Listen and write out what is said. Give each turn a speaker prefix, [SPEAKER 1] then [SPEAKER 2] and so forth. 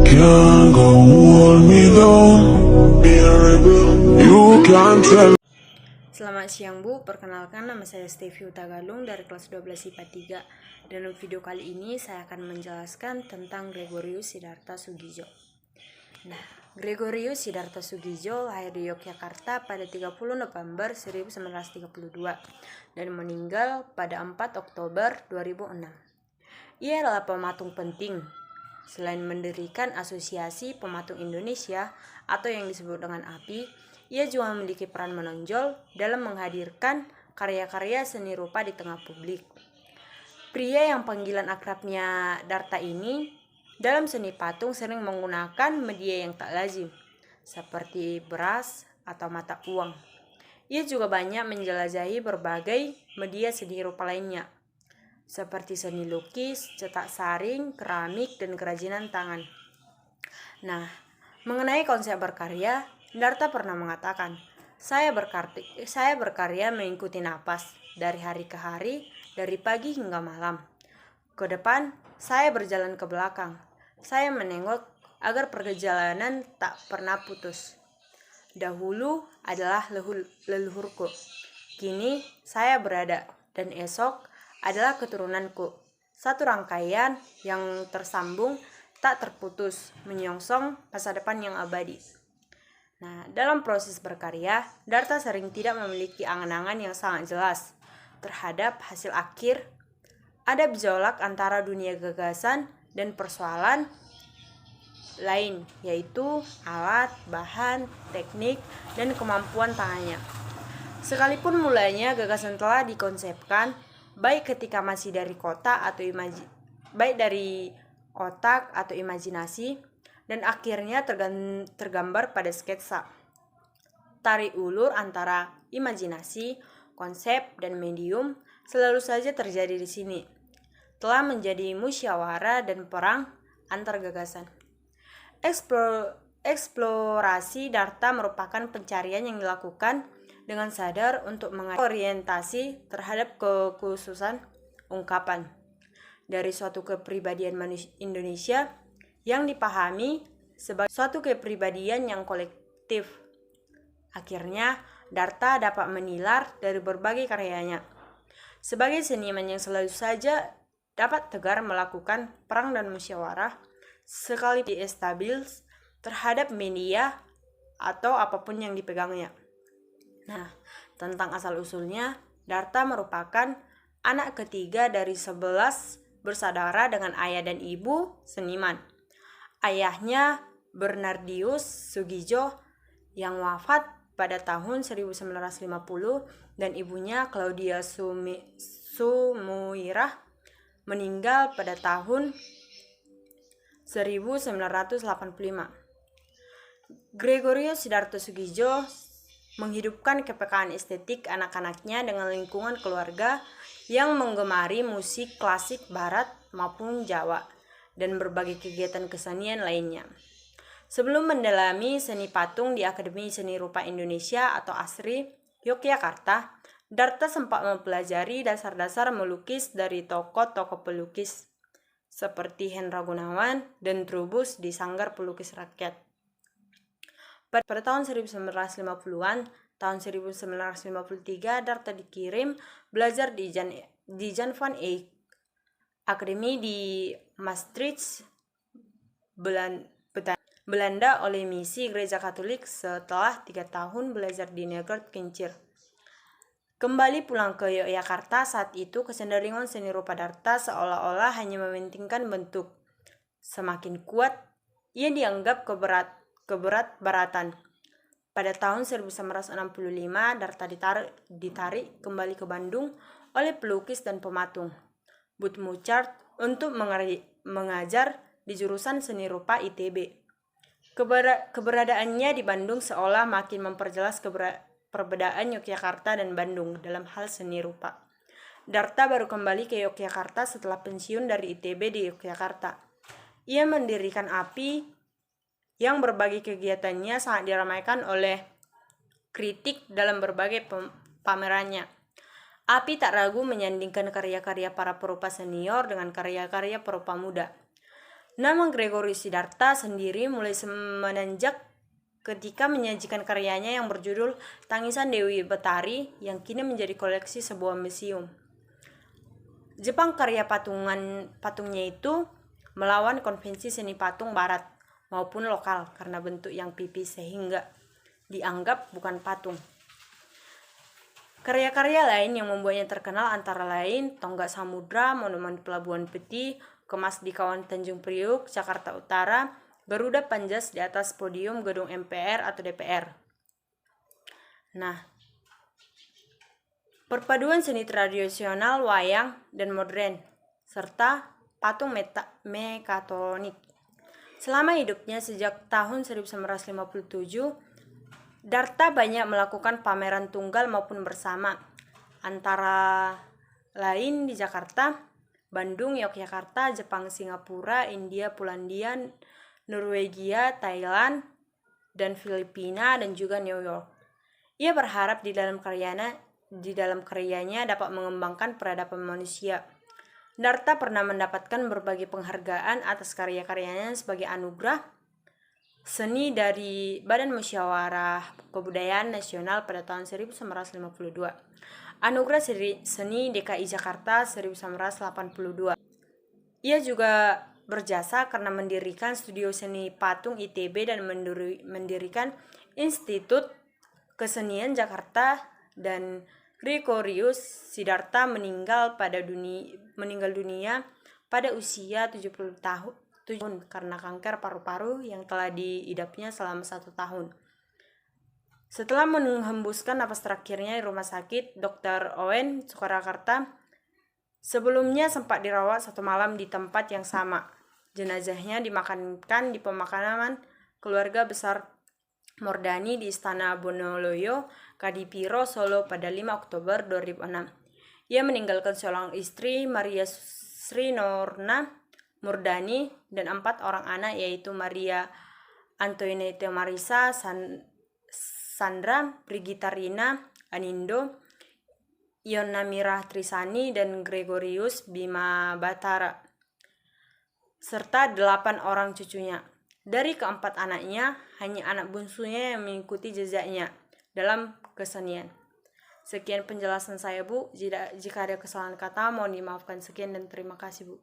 [SPEAKER 1] can't go hold me down, be a rebel, you can't tell.
[SPEAKER 2] Selamat siang Bu, perkenalkan nama saya Stevie Utagalung dari kelas 12 IPA 3. Dalam video kali ini saya akan menjelaskan tentang Gregorius Siddhartha Soegijjo. Nah, Gregorius Siddhartha Soegijjo lahir di Yogyakarta pada 30 November 1932 dan meninggal pada 4 Oktober 2006. Ia adalah pematung penting. Selain mendirikan Asosiasi Pematung Indonesia atau yang disebut dengan API, ia juga memiliki peran menonjol dalam menghadirkan karya-karya seni rupa di tengah publik. Pria yang panggilan akrabnya Darta ini dalam seni patung sering menggunakan media yang tak lazim, seperti beras atau mata uang. Ia juga banyak menjelajahi berbagai media seni rupa lainnya, seperti seni lukis, cetak saring, keramik, dan kerajinan tangan. Nah, mengenai konsep berkarya, Darta pernah mengatakan, saya berkarya mengikuti napas, dari hari ke hari, dari pagi hingga malam. Ke depan, saya berjalan ke belakang. Saya menengok agar perjalanan tak pernah putus. Dahulu adalah leluhurku, kini saya berada, dan esok adalah keturunanku. Satu rangkaian yang tersambung, tak terputus, menyongsong masa depan yang abadi. Nah, dalam proses berkarya, Darta sering tidak memiliki angan-angan yang sangat jelas terhadap hasil akhir. Ada gejolak antara dunia gagasan dan persoalan lain, yaitu alat, bahan, teknik, dan kemampuan tangannya. Sekalipun mulanya gagasan telah dikonsepkan, baik ketika masih dari otak atau imajinasi, dan akhirnya tergambar pada sketsa. Tarik ulur antara imajinasi, konsep, dan medium selalu saja terjadi di sini. Telah menjadi musyawarah dan perang antar gagasan. Eksplorasi Darta merupakan pencarian yang dilakukan dengan sadar untuk orientasi terhadap kekhususan ungkapan dari suatu kepribadian Indonesia yang dipahami sebagai suatu kepribadian yang kolektif. Akhirnya, Darta dapat menilar dari berbagai karyanya. Sebagai seniman yang selalu saja dapat tegar melakukan perang dan musyawarah, sekali stabil terhadap media atau apapun yang dipegangnya. Nah, tentang asal-usulnya, Darta merupakan anak ketiga dari 11 bersaudara dengan ayah dan ibu seniman. Ayahnya Bernardius Soegijjo yang wafat pada tahun 1950 dan ibunya Claudia Sumuirah meninggal pada tahun 1985. Gregorius Siddhartha Soegijjo menghidupkan kepekaan estetik anak-anaknya dengan lingkungan keluarga yang menggemari musik klasik barat maupun Jawa dan berbagai kegiatan kesenian lainnya. Sebelum mendalami seni patung di Akademi Seni Rupa Indonesia atau ASRI, Yogyakarta, Darta sempat mempelajari dasar-dasar melukis dari tokoh-tokoh pelukis seperti Hendra Gunawan dan Trubus di Sanggar Pelukis Rakyat. Pada tahun 1950-an, tahun 1953, Darta dikirim belajar di Jan van Eyck Akademi di Maastricht, Belanda oleh misi Gereja Katolik setelah 3 tahun belajar di Negert Kincir. Kembali pulang ke Yogyakarta saat itu, kecenderungan seni rupa Darta seolah-olah hanya mementingkan bentuk. Semakin kuat, ia dianggap keberat-baratan. Pada tahun 1965, Darta ditarik kembali ke Bandung oleh pelukis dan pematung Bud Muchart untuk mengajar di jurusan seni rupa ITB. Keberadaannya di Bandung seolah makin memperjelas perbedaan Yogyakarta dan Bandung dalam hal seni rupa. Darta baru kembali ke Yogyakarta setelah pensiun dari ITB di Yogyakarta. Ia mendirikan API yang berbagai kegiatannya sangat diramaikan oleh kritik dalam berbagai pamerannya. API tak ragu menyandingkan karya-karya para perupa senior dengan karya-karya perupa muda. Nama Gregorius Siddhartha sendiri mulai menanjak ketika menyajikan karyanya yang berjudul Tangisan Dewi Betari yang kini menjadi koleksi sebuah museum. Jepang karya patungnya itu melawan konvensi seni patung barat maupun lokal karena bentuk yang pipis sehingga dianggap bukan patung. Karya-karya lain yang membuatnya terkenal antara lain Tonggak Samudra, Monumen Pelabuhan Peti, Kemas di Kawan Tanjung Priuk, Jakarta Utara, Garuda Panjas di atas podium gedung MPR atau DPR. Nah, perpaduan seni tradisional, wayang, dan modern, serta patung mekatronik. Selama hidupnya sejak tahun 1957, Darta banyak melakukan pameran tunggal maupun bersama, antara lain di Jakarta, Bandung, Yogyakarta, Jepang, Singapura, India, Polandia, Norwegia, Thailand, dan Filipina, dan juga New York. Ia berharap di dalam karyanya dapat mengembangkan peradaban manusia. Darta pernah mendapatkan berbagai penghargaan atas karya-karyanya sebagai anugerah seni dari Badan Musyawarah Kebudayaan Nasional pada tahun 1952. Anugerah Seni DKI Jakarta 1982. Ia juga berjasa karena mendirikan studio seni patung ITB dan mendirikan Institut Kesenian Jakarta, dan Gregorius Siddhartha meninggal dunia pada usia 70 tahun karena kanker paru-paru yang telah diidapnya selama 1 tahun. Setelah menghembuskan napas terakhirnya di rumah sakit Dr. Owen Sukarakarta, sebelumnya sempat dirawat 1 malam di tempat yang sama. Jenazahnya dimakamkan di pemakaman keluarga besar Mordani di Istana Bonoloyo, Kadipiro, Solo pada 5 Oktober 2006. Ia meninggalkan seorang istri, Maria Sri Norna Murdani, dan 4 orang anak, yaitu Maria Antoinette Marisa, Sandra, Brigita Rina, Anindo, Iona Mirah Trisani, dan Gregorius Bima Batara, serta 8 orang cucunya. Dari keempat anaknya, hanya anak bungsunya yang mengikuti jejaknya dalam kesenian. Sekian penjelasan saya, Bu. Jika ada kesalahan kata, mohon dimaafkan. Sekian dan terima kasih, Bu.